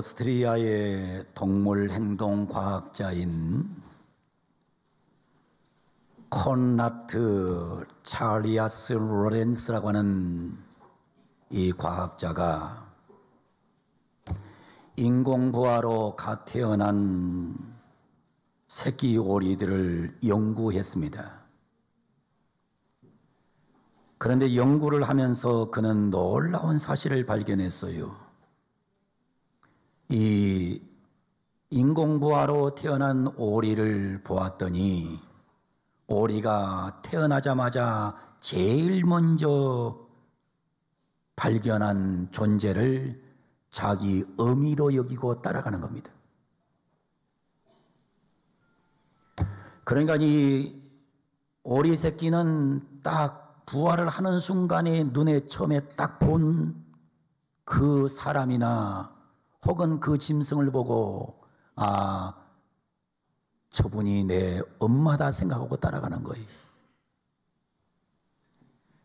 오스트리아의 동물행동 과학자인 콘라트 찰리아스 로렌스라고 하는 이 과학자가 인공부화로 갓 태어난 새끼 오리들을 연구했습니다. 그런데 연구를 하면서 그는 놀라운 사실을 발견했어요. 이 인공부화로 태어난 오리를 보았더니 오리가 태어나자마자 제일 먼저 발견한 존재를 자기 어미로 여기고 따라가는 겁니다. 그러니까 이 오리 새끼는 딱 부화를 하는 순간에 눈에 처음에 딱 본 그 사람이나 혹은 그 짐승을 보고 아, 저분이 내 엄마다 생각하고 따라가는 거예요.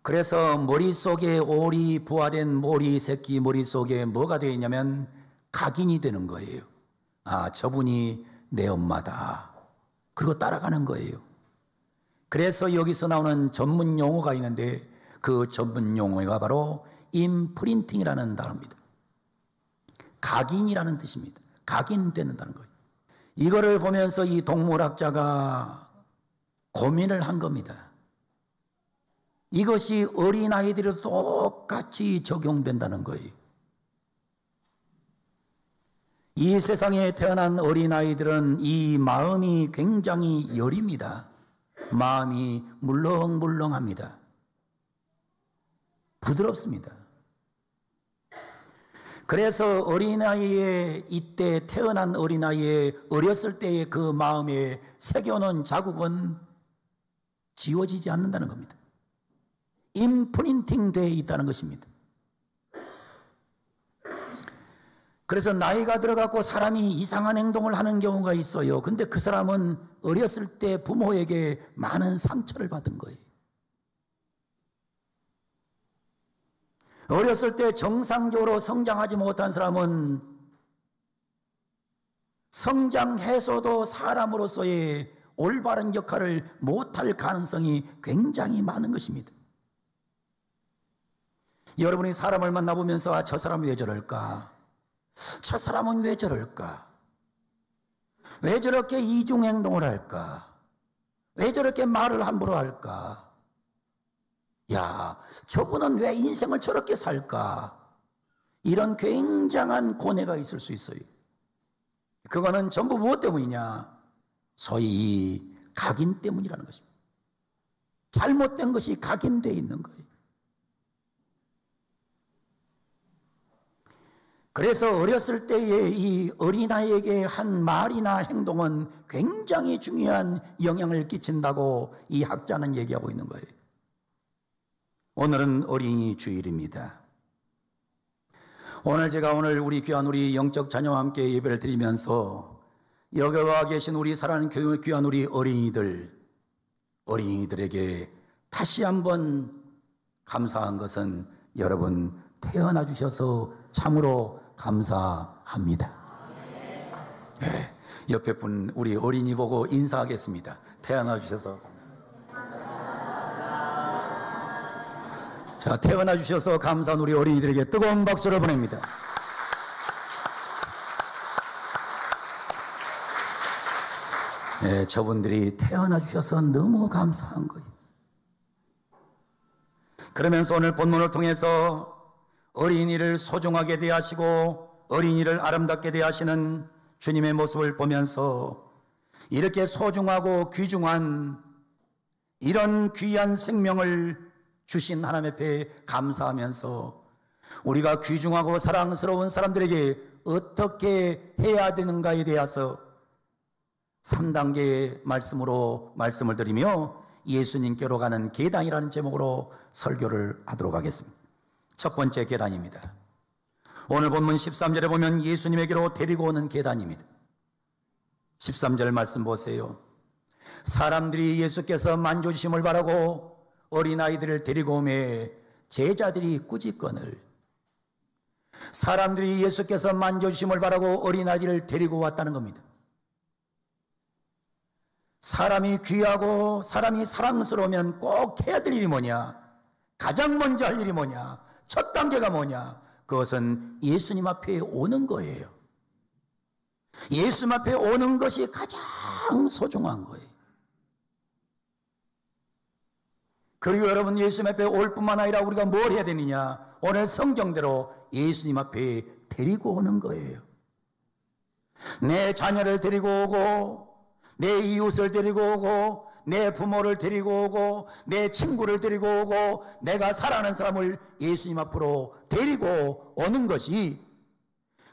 그래서 머릿속에 오리 부화된 오리 새끼 머릿속에 뭐가 되어 있냐면 각인이 되는 거예요. 아, 저분이 내 엄마다. 그리고 따라가는 거예요. 그래서 여기서 나오는 전문 용어가 있는데 그 전문 용어가 바로 임프린팅이라는 단어입니다. 각인이라는 뜻입니다. 각인되는다는 거예요. 이거를 보면서 이 동물학자가 고민을 한 겁니다. 이것이 어린아이들에도 똑같이 적용된다는 거예요. 이 세상에 태어난 어린아이들은 이 마음이 굉장히 여립니다. 마음이 물렁물렁합니다. 부드럽습니다. 그래서 어린아이의 이때 태어난 어린아이의 어렸을 때의 그 마음에 새겨놓은 자국은 지워지지 않는다는 겁니다. 임프린팅 되어 있다는 것입니다. 그래서 나이가 들어가고 사람이 이상한 행동을 하는 경우가 있어요. 근데 그 사람은 어렸을 때 부모에게 많은 상처를 받은 거예요. 어렸을 때 정상적으로 성장하지 못한 사람은 성장해서도 사람으로서의 올바른 역할을 못할 가능성이 굉장히 많은 것입니다. 여러분이 사람을 만나보면서 아, 저 사람은 왜 저럴까? 저 사람은 왜 저럴까? 왜 저렇게 이중행동을 할까? 왜 저렇게 말을 함부로 할까? 야, 저분은 왜 인생을 저렇게 살까? 이런 굉장한 고뇌가 있을 수 있어요. 그거는 전부 무엇 때문이냐? 소위 이 각인 때문이라는 것입니다. 잘못된 것이 각인되어 있는 거예요. 그래서 어렸을 때의 이 어린아이에게 한 말이나 행동은 굉장히 중요한 영향을 끼친다고 이 학자는 얘기하고 있는 거예요. 오늘은 어린이 주일입니다. 오늘 제가 우리 귀한 우리 영적 자녀와 함께 예배를 드리면서 여기 와 계신 우리 사랑하는 귀한 우리 어린이들에게 다시 한번 감사한 것은 여러분 태어나 주셔서 참으로 감사합니다. 네, 옆에 분 우리 어린이 보고 인사하겠습니다. 태어나 주셔서 감사합니다. 자, 태어나 주셔서 감사한 우리 어린이들에게 뜨거운 박수를 보냅니다. 네, 저분들이 태어나 주셔서 너무 감사한 거예요. 그러면서 오늘 본문을 통해서 어린이를 소중하게 대하시고 어린이를 아름답게 대하시는 주님의 모습을 보면서 이렇게 소중하고 귀중한 이런 귀한 생명을 주신 하나님 앞에 감사하면서 우리가 귀중하고 사랑스러운 사람들에게 어떻게 해야 되는가에 대해서 3단계의 말씀을 드리며 예수님께로 가는 계단이라는 제목으로 설교를 하도록 하겠습니다. 첫 번째 계단입니다. 오늘 본문 13절에 보면 예수님에게로 데리고 오는 계단입니다. 13절 말씀 보세요. 사람들이 예수께서 만져주심을 바라고 어린아이들을 데리고 오매 제자들이 꾸짖거늘 사람들이 예수께서 만져주심을 바라고 어린아이를 데리고 왔다는 겁니다. 사람이 귀하고 사람이 사랑스러우면 꼭 해야 될 일이 뭐냐? 가장 먼저 할 일이 뭐냐? 첫 단계가 뭐냐? 그것은 예수님 앞에 오는 거예요. 예수님 앞에 오는 것이 가장 소중한 거예요. 그리고 여러분, 예수님 앞에 올 뿐만 아니라 우리가 뭘 해야 되느냐? 오늘 성경대로 예수님 앞에 데리고 오는 거예요. 내 자녀를 데리고 오고, 내 이웃을 데리고 오고, 내 부모를 데리고 오고, 내 친구를 데리고 오고, 내가 사랑하는 사람을 예수님 앞으로 데리고 오는 것이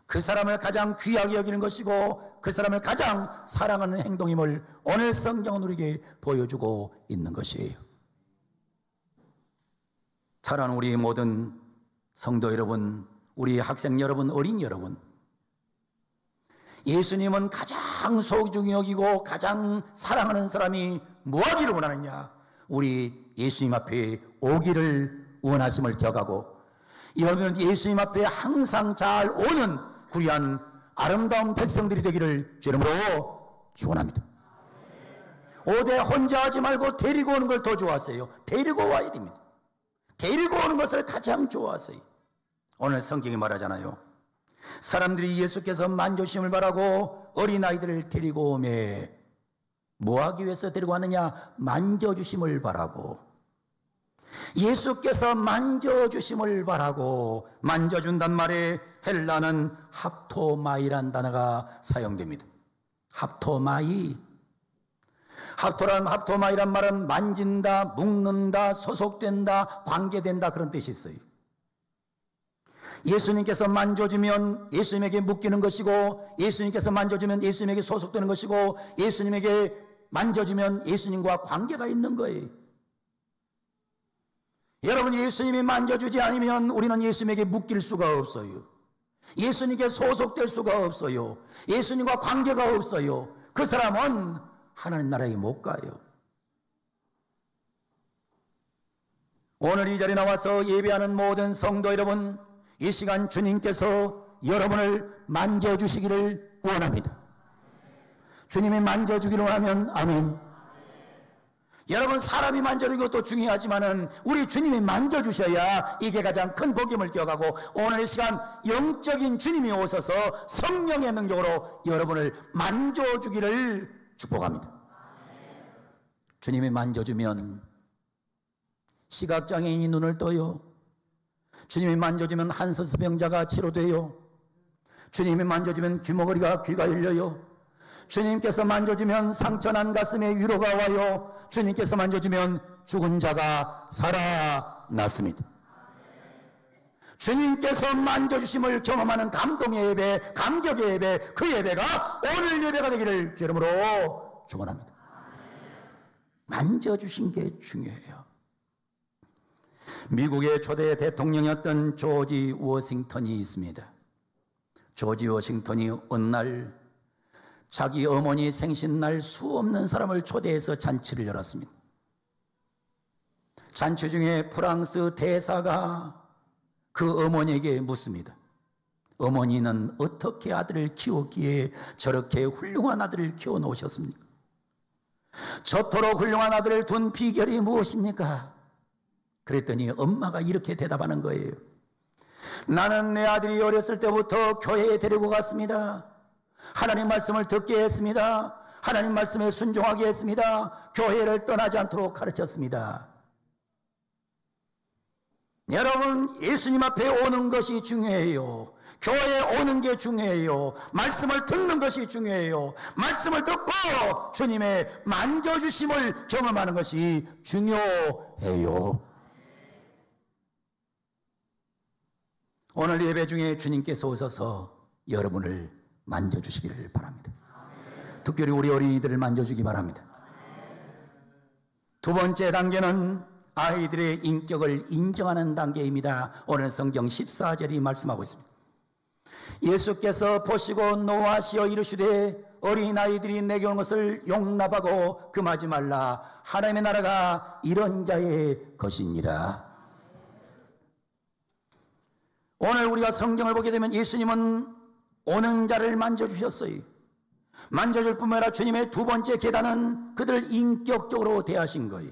그 사람을 가장 귀하게 여기는 것이고 그 사람을 가장 사랑하는 행동임을 오늘 성경은 우리에게 보여주고 있는 것이에요. 사랑하는 우리 모든 성도 여러분, 우리 학생 여러분, 어린이 여러분, 예수님은 가장 소중히 여기고 가장 사랑하는 사람이 뭐하기를 원하느냐? 우리 예수님 앞에 오기를 원하심을 기억하고, 여러분은 예수님 앞에 항상 잘 오는 귀한 아름다운 백성들이 되기를 주 이름으로 축원합니다. 오대 혼자 하지 말고 데리고 오는 걸 더 좋아하세요. 데리고 와야 됩니다. 데리고 오는 것을 가장 좋아하세요. 오늘 성경이 말하잖아요. 사람들이 예수께서 만져주심을 바라고 어린아이들을 데리고 오매 뭐 하기 위해서 데리고 왔느냐? 만져주심을 바라고. 예수께서 만져주심을 바라고. 만져준단 말에 헬라는 합토마이란 단어가 사용됩니다. 합토마이. 합토마이란 말은 만진다, 묶는다, 소속된다, 관계된다, 그런 뜻이 있어요. 예수님께서 만져주면 예수님에게 묶이는 것이고, 예수님께서 만져주면 예수님에게 소속되는 것이고, 예수님에게 만져주면 예수님과 관계가 있는 거예요. 여러분, 예수님이 만져주지 않으면 우리는 예수님에게 묶일 수가 없어요. 예수님께 소속될 수가 없어요. 예수님과 관계가 없어요. 그 사람은 하나님 나라에 못 가요. 오늘 이 자리에 나와서 예배하는 모든 성도 여러분, 이 시간 주님께서 여러분을 만져주시기를 원합니다. 주님이 만져주기를 원하면 아멘. 여러분, 사람이 만져주는 것도 중요하지만은 우리 주님이 만져주셔야 이게 가장 큰 복임을 기억하고, 오늘 이 시간 영적인 주님이 오셔서 성령의 능력으로 여러분을 만져주기를 축복합니다. 주님이 만져주면 시각장애인이 눈을 떠요. 주님이 만져주면 한센스병자가 치료돼요. 주님이 만져주면 귀머거리가 귀가 열려요. 주님께서 만져주면 상처난 가슴에 위로가 와요. 주님께서 만져주면 죽은 자가 살아났습니다. 주님께서 만져주심을 경험하는 감동의 예배, 감격의 예배, 그 예배가 오늘 예배가 되기를 주 이름으로 축원합니다. 만져주신 게 중요해요. 미국의 초대 대통령이었던 조지 워싱턴이 있습니다. 조지 워싱턴이 어느 날 자기 어머니 생신날 수 없는 사람을 초대해서 잔치를 열었습니다. 잔치 중에 프랑스 대사가 그 어머니에게 묻습니다. 어머니는 어떻게 아들을 키웠기에 저렇게 훌륭한 아들을 키워 놓으셨습니까? 저토록 훌륭한 아들을 둔 비결이 무엇입니까? 그랬더니 엄마가 이렇게 대답하는 거예요. 나는 내 아들이 어렸을 때부터 교회에 데리고 갔습니다. 하나님 말씀을 듣게 했습니다. 하나님 말씀에 순종하게 했습니다. 교회를 떠나지 않도록 가르쳤습니다. 여러분, 예수님 앞에 오는 것이 중요해요. 교회에 오는 게 중요해요. 말씀을 듣는 것이 중요해요. 말씀을 듣고 주님의 만져주심을 경험하는 것이 중요해요. 오늘 예배 중에 주님께서 오셔서 여러분을 만져주시기를 바랍니다. 특별히 우리 어린이들을 만져주기 바랍니다. 두 번째 단계는 아이들의 인격을 인정하는 단계입니다. 오늘 성경 14절이 말씀하고 있습니다. 예수께서 보시고 노하시어 이르시되 어린아이들이 내게 오는 것을 용납하고 금하지 말라. 하나님의 나라가 이런 자의 것이니라. 오늘 우리가 성경을 보게 되면 예수님은 오는 자를 만져주셨어요. 만져줄 뿐만 아니라 주님의 두 번째 계단은 그들을 인격적으로 대하신 거예요.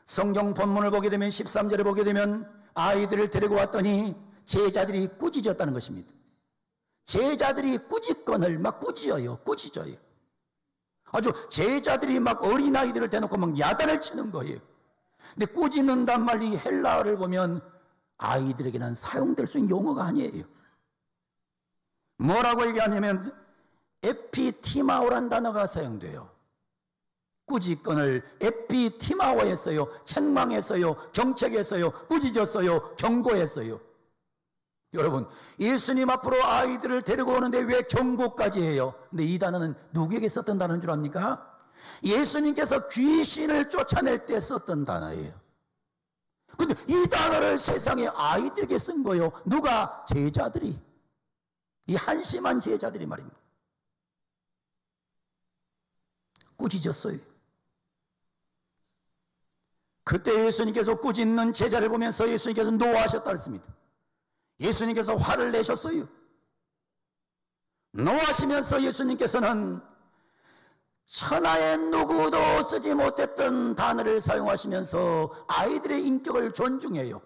성경 본문을 보게 되면 13절에 보게 되면 아이들을 데리고 왔더니 제자들이 꾸짖었다는 것입니다. 제자들이 꾸짖건을 막 꾸짖어요. 아주 제자들이 막 어린아이들을 대놓고 막 야단을 치는 거예요. 근데 꾸짖는단 말이 헬라어를 보면 아이들에게는 사용될 수 있는 용어가 아니에요. 뭐라고 얘기하냐면 에피티마오란 단어가 사용돼요. 꾸짖건을 에피티마오했어요. 책망했어요. 경책했어요. 꾸짖었어요. 경고했어요. 여러분, 예수님 앞으로 아이들을 데리고 오는데 왜 경고까지 해요? 근데 이 단어는 누구에게 썼던 단어인 줄 압니까? 예수님께서 귀신을 쫓아낼 때 썼던 단어예요. 근데 이 단어를 세상의 아이들에게 쓴 거예요. 누가? 제자들이. 이 한심한 제자들이 말입니다. 꾸짖었어요. 그때 예수님께서 꾸짖는 제자를 보면서 예수님께서 노하셨다 했습니다. 예수님께서 화를 내셨어요. 노하시면서 예수님께서는 천하의 누구도 쓰지 못했던 단어를 사용하시면서 아이들의 인격을 존중해요.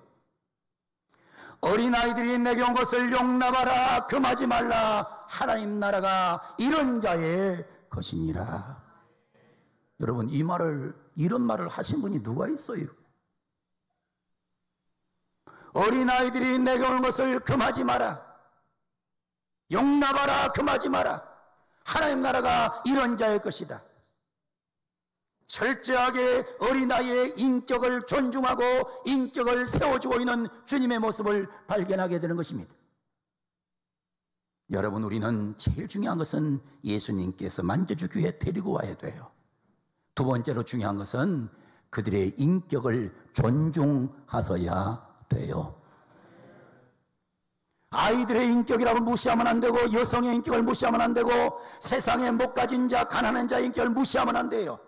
어린아이들이 내게 온 것을 용납하라, 금하지 말라. 하나님 나라가 이런 자의 것이니라. 여러분, 이런 말을 하신 분이 누가 있어요? 어린아이들이 내게 온 것을 금하지 마라. 용납하라, 금하지 마라. 하나님 나라가 이런 자의 것이다. 철저하게 어린아이의 인격을 존중하고 인격을 세워주고 있는 주님의 모습을 발견하게 되는 것입니다. 여러분, 우리는 제일 중요한 것은 예수님께서 만져주기 위해 데리고 와야 돼요. 두 번째로 중요한 것은 그들의 인격을 존중하셔야 돼요. 아이들의 인격이라고 무시하면 안 되고, 여성의 인격을 무시하면 안 되고, 세상에 못 가진 자, 가난한 자의 인격을 무시하면 안 돼요.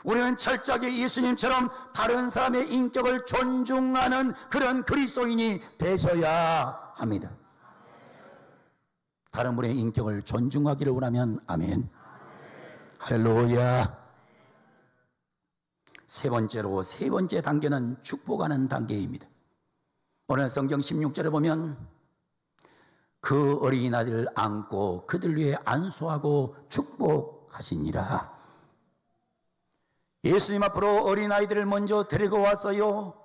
우리는 철저하게 예수님처럼 다른 사람의 인격을 존중하는 그런 그리스도인이 되셔야 합니다. 다른 분의 인격을 존중하기를 원하면 아멘. 할렐루야. 세 번째 단계는 축복하는 단계입니다. 오늘 성경 16절에 보면 그 어린아이들을 안고 그들 위해 안수하고 축복하시니라. 예수님 앞으로 어린아이들을 먼저 데리고 왔어요.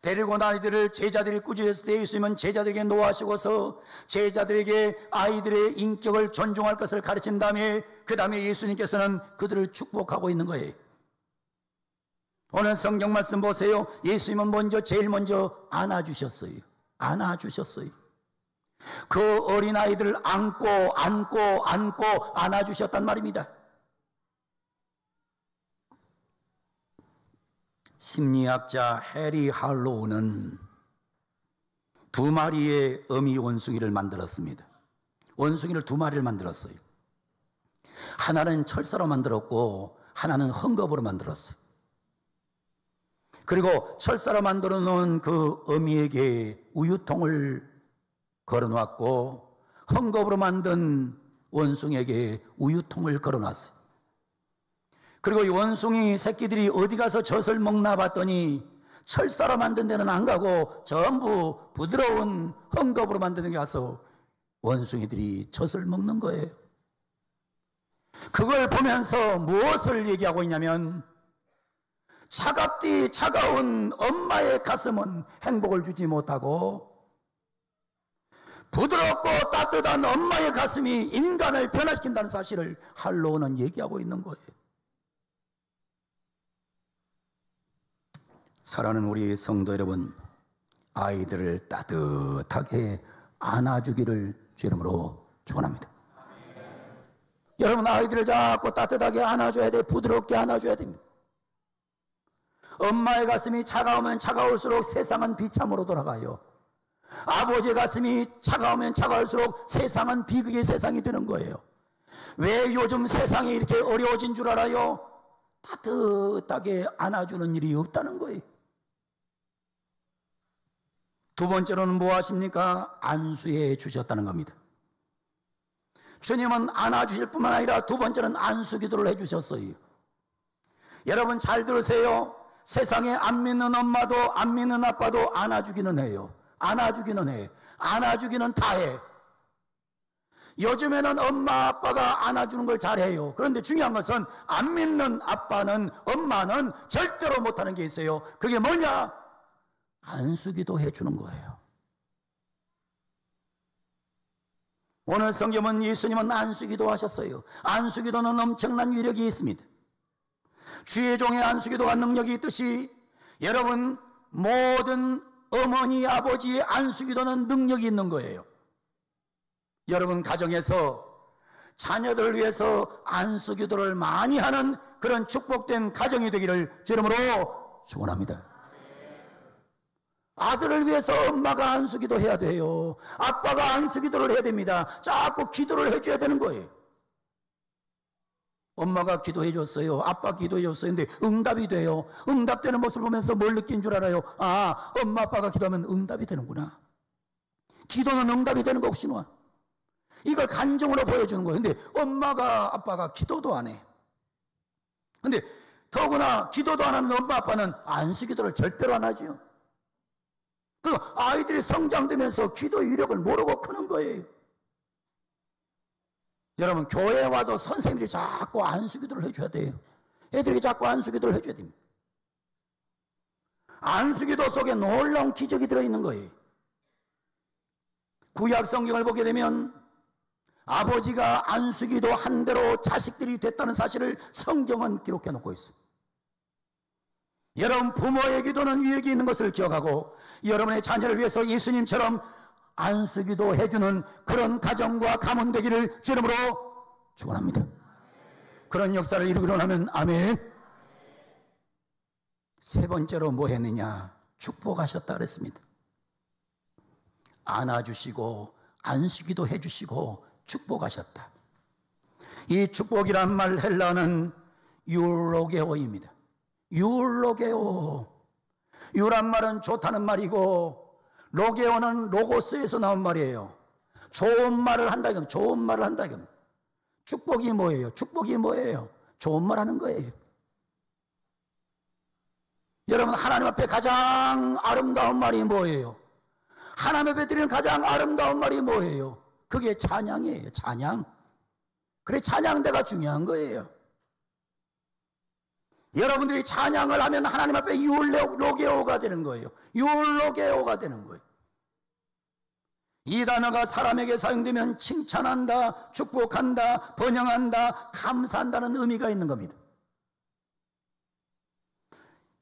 데리고 온 아이들을 제자들이 꾸짖었을 때 예수님은 제자들에게 노하시고서 제자들에게 아이들의 인격을 존중할 것을 가르친 다음에 그 다음에 예수님께서는 그들을 축복하고 있는 거예요. 오늘 성경 말씀 보세요. 예수님은 제일 먼저 안아주셨어요. 그 어린아이들을 안고 안아주셨단 말입니다. 심리학자 해리 할로우는 두 마리의 어미 원숭이를 만들었습니다. 원숭이를 두 마리를 만들었어요. 하나는 철사로 만들었고 하나는 헝겊으로 만들었어요. 그리고 철사로 만들어 놓은 그 어미에게 우유통을 걸어 놨고 헝겊으로 만든 원숭이에게 우유통을 걸어 놨어요. 그리고 이 원숭이 새끼들이 어디 가서 젖을 먹나 봤더니 철사로 만든 데는 안 가고 전부 부드러운 헝겊으로 만든 데 가서 원숭이들이 젖을 먹는 거예요. 그걸 보면서 무엇을 얘기하고 있냐면 차갑디 차가운 엄마의 가슴은 행복을 주지 못하고 부드럽고 따뜻한 엄마의 가슴이 인간을 변화시킨다는 사실을 할로우는 얘기하고 있는 거예요. 사랑하는 우리 성도 여러분, 아이들을 따뜻하게 안아주기를 주 이름으로 축원합니다. 여러분, 아이들을 자꾸 따뜻하게 안아줘야 돼. 부드럽게 안아줘야 됩니다. 엄마의 가슴이 차가우면 차가울수록 세상은 비참으로 돌아가요. 아버지의 가슴이 차가우면 차가울수록 세상은 비극의 세상이 되는 거예요. 왜 요즘 세상이 이렇게 어려워진 줄 알아요? 따뜻하게 안아주는 일이 없다는 거예요. 두 번째로는 뭐 하십니까? 안수해 주셨다는 겁니다. 주님은 안아주실 뿐만 아니라 두 번째는 안수기도를 해주셨어요. 여러분 잘 들으세요. 세상에 안 믿는 엄마도 안 믿는 아빠도 안아주기는 해요. 안아주기는 해. 안아주기는 다 해. 요즘에는 엄마 아빠가 안아주는 걸 잘해요. 그런데 중요한 것은 안 믿는 아빠는 엄마는 절대로 못하는 게 있어요. 그게 뭐냐? 안수기도 해주는 거예요. 오늘 성경은 예수님은 안수기도 하셨어요. 안수기도는 엄청난 위력이 있습니다. 주의 종의 안수기도가 능력이 있듯이 여러분 모든 어머니 아버지의 안수기도는 능력이 있는 거예요. 여러분 가정에서 자녀들을 위해서 안수기도를 많이 하는 그런 축복된 가정이 되기를 주 이름으로 축원합니다. 아들을 위해서 엄마가 안수기도 해야 돼요. 아빠가 안수기도를 해야 됩니다. 자꾸 기도를 해줘야 되는 거예요. 엄마가 기도해 줬어요. 아빠 기도해 줬어요. 근데 응답이 돼요. 응답되는 모습을 보면서 뭘 느낀 줄 알아요? 아, 엄마 아빠가 기도하면 응답이 되는구나. 기도는 응답이 되는 것이구나. 이걸 간증으로 보여주는 거예요. 근데 엄마가 아빠가 기도도 안 해. 근데 더구나 기도도 안 하는 엄마 아빠는 안수기도를 절대로 안 하죠. 그 아이들이 성장되면서 기도 위력을 모르고 크는 거예요. 여러분 교회에 와서 선생님들이 자꾸 안수기도를 해줘야 돼요. 애들에게 자꾸 안수기도를 해줘야 됩니다. 안수기도 속에 놀라운 기적이 들어있는 거예요. 구약 성경을 보게 되면 아버지가 안수기도 한 대로 자식들이 됐다는 사실을 성경은 기록해 놓고 있어요. 여러분 부모의 기도는 위력이 있는 것을 기억하고 여러분의 자녀를 위해서 예수님처럼 안수기도 해주는 그런 가정과 가문 되기를 주 이름으로 축원합니다. 그런 역사를 이루고 나면 아멘. 세 번째로 뭐 했느냐? 축복하셨다 그랬습니다. 안아주시고 안수기도 해주시고 축복하셨다. 이 축복이란 말 헬라어는 율로게오입니다. 율로게오. 유란 말은 좋다는 말이고 로게오는 로고스에서 나온 말이에요. 좋은 말을 한다 이건 좋은 말을 한다 이건. 축복이 뭐예요? 축복이 뭐예요? 좋은 말 하는 거예요. 여러분 하나님 앞에 가장 아름다운 말이 뭐예요? 하나님 앞에 드리는 가장 아름다운 말이 뭐예요? 그게 찬양이에요. 찬양. 그래 찬양대가 중요한 거예요. 여러분들이 찬양을 하면 하나님 앞에 율로게오가 되는 거예요. 율로게오가 되는 거예요. 이 단어가 사람에게 사용되면 칭찬한다, 축복한다, 번영한다, 감사한다는 의미가 있는 겁니다.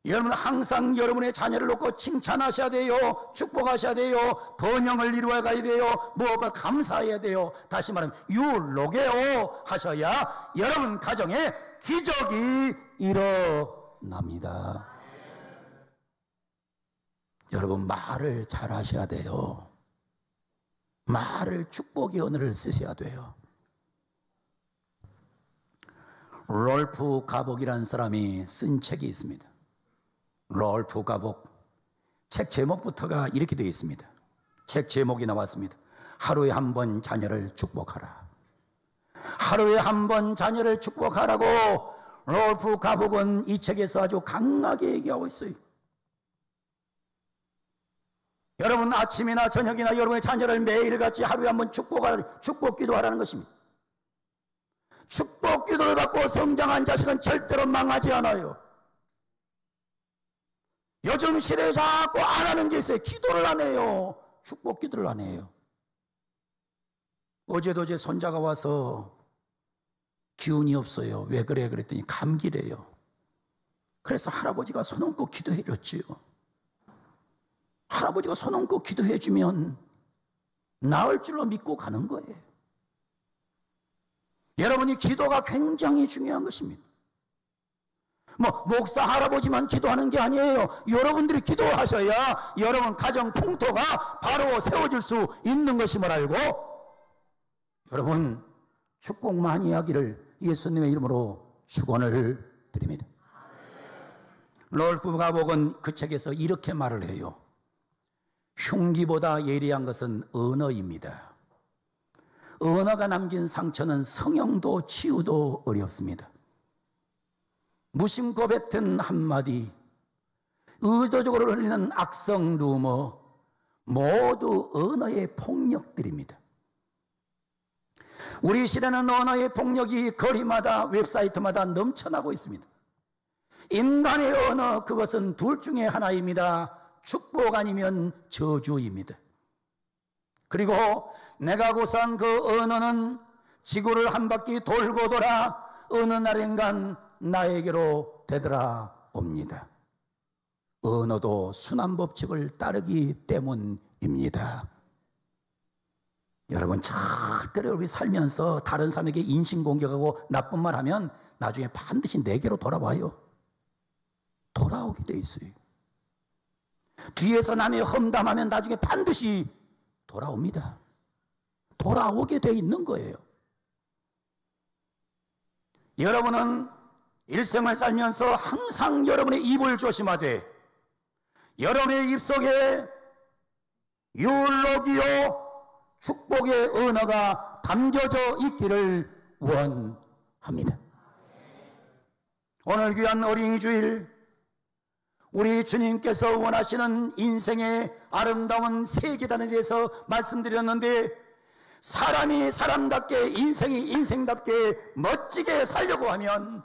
여러분 항상 여러분의 자녀를 놓고 칭찬하셔야 돼요. 축복하셔야 돼요. 번영을 이루어가야 돼요. 무엇보다 감사해야 돼요. 다시 말하면 율로게오 하셔야 여러분 가정에 기적이 일어납니다. 여러분 말을 잘 하셔야 돼요. 말을 축복의 언어를 쓰셔야 돼요. 롤프 가복이라는 사람이 쓴 책이 있습니다. 롤프 가복. 책 제목부터가 이렇게 되어 있습니다. 책 제목이 나왔습니다. 하루에 한 번 자녀를 축복하라. 하루에 한 번 자녀를 축복하라고 롤프 가복은 이 책에서 아주 강하게 얘기하고 있어요. 여러분 아침이나 저녁이나 여러분의 자녀를 매일같이 하루에 한 번 축복 기도하라는 것입니다. 축복 기도를 받고 성장한 자식은 절대로 망하지 않아요. 요즘 시대에 자꾸 안 하는 게 있어요. 기도를 안 해요. 축복 기도를 안 해요. 어제도 제 손자가 와서 기운이 없어요. 왜 그래? 그랬더니 감기래요. 그래서 할아버지가 손 얹고 기도해 줬지요. 할아버지가 손 얹고 기도해 주면 나을 줄로 믿고 가는 거예요. 여러분이 기도가 굉장히 중요한 것입니다. 목사 할아버지만 기도하는 게 아니에요. 여러분들이 기도하셔야 여러분 가정 풍토가 바로 세워질 수 있는 것임을 알고 여러분 축복 많이 하기를 예수님의 이름으로 축원을 드립니다. 롤프 가복은 그 책에서 이렇게 말을 해요. 흉기보다 예리한 것은 언어입니다. 언어가 남긴 상처는 성형도 치유도 어렵습니다. 무심코 뱉은 한마디, 의도적으로 흘리는 악성 루머, 모두 언어의 폭력들입니다. 우리 시대는 언어의 폭력이 거리마다 웹사이트마다 넘쳐나고 있습니다. 인간의 언어, 그것은 둘 중에 하나입니다. 축복 아니면 저주입니다. 그리고 내가 구사한 그 언어는 지구를 한 바퀴 돌고 돌아 어느 날인간 나에게로 되돌아옵니다. 언어도 순환 법칙을 따르기 때문입니다. 여러분, 절대로 우리 살면서 다른 사람에게 인신공격하고 나쁜 말 하면 나중에 반드시 내게로 돌아와요. 돌아오게 돼 있어요. 뒤에서 남의 험담하면 나중에 반드시 돌아옵니다. 돌아오게 돼 있는 거예요. 여러분은 일생을 살면서 항상 여러분의 입을 조심하되 여러분의 입속에 율로기요 축복의 언어가 담겨져 있기를 원합니다. 오늘 귀한 어린이 주일, 우리 주님께서 원하시는 인생의 아름다운 세 계단에 대해서 말씀드렸는데, 사람이 사람답게, 인생이 인생답게 멋지게 살려고 하면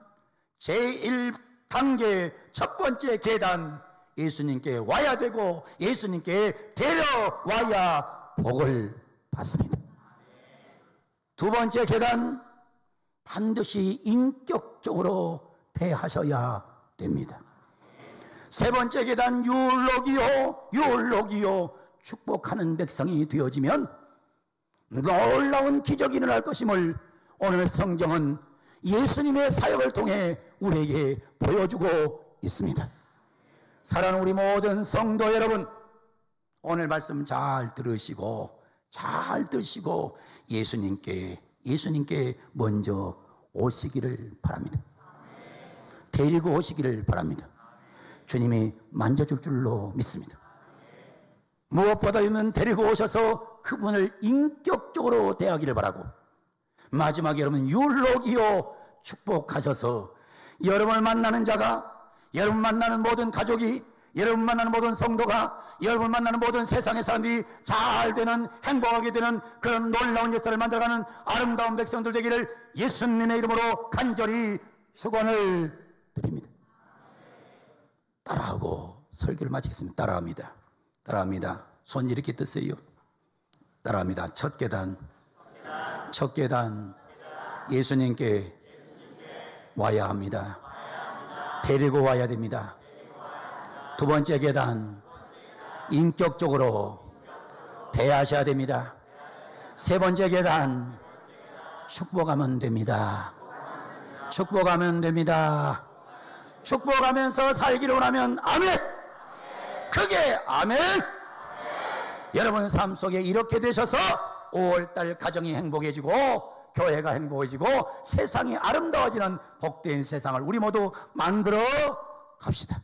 제1단계 첫 번째 계단, 예수님께 와야 되고 예수님께 데려와야 복을 받습니다. 두 번째 계단, 반드시 인격적으로 대하셔야 됩니다. 세 번째 계단, 율로기요 축복하는 백성이 되어지면 놀라운 기적이 일어날 것임을 오늘 성경은 예수님의 사역을 통해 우리에게 보여주고 있습니다. 사랑하는 우리 모든 성도 여러분, 오늘 말씀 잘 들으시고 예수님께 먼저 오시기를 바랍니다. 데리고 오시기를 바랍니다. 주님이 만져줄 줄로 믿습니다. 무엇보다 여러분 데리고 오셔서 그분을 인격적으로 대하기를 바라고, 마지막에 여러분 율로기요 축복하셔서 여러분을 만나는 자가, 여러분 만나는 모든 가족이, 여러분 만나는 모든 성도가, 여러분 만나는 모든 세상의 사람들이 잘 되는, 행복하게 되는 그런 놀라운 역사를 만들어가는 아름다운 백성들 되기를 예수님의 이름으로 간절히 축원을 드립니다. 따라하고 설교를 마치겠습니다. 따라합니다. 손 이렇게 뜨세요. 따라합니다. 첫 계단, 예수님께 와야 합니다. 데리고 와야 됩니다. 두 번째 계단, 인격적으로 대하셔야 됩니다. 세 번째 계단, 축복하면 됩니다. 축복하면서 살기로 원하면 아멘! 크게 아멘! 여러분 삶 속에 이렇게 되셔서 5월달 가정이 행복해지고 교회가 행복해지고 세상이 아름다워지는 복된 세상을 우리 모두 만들어 갑시다.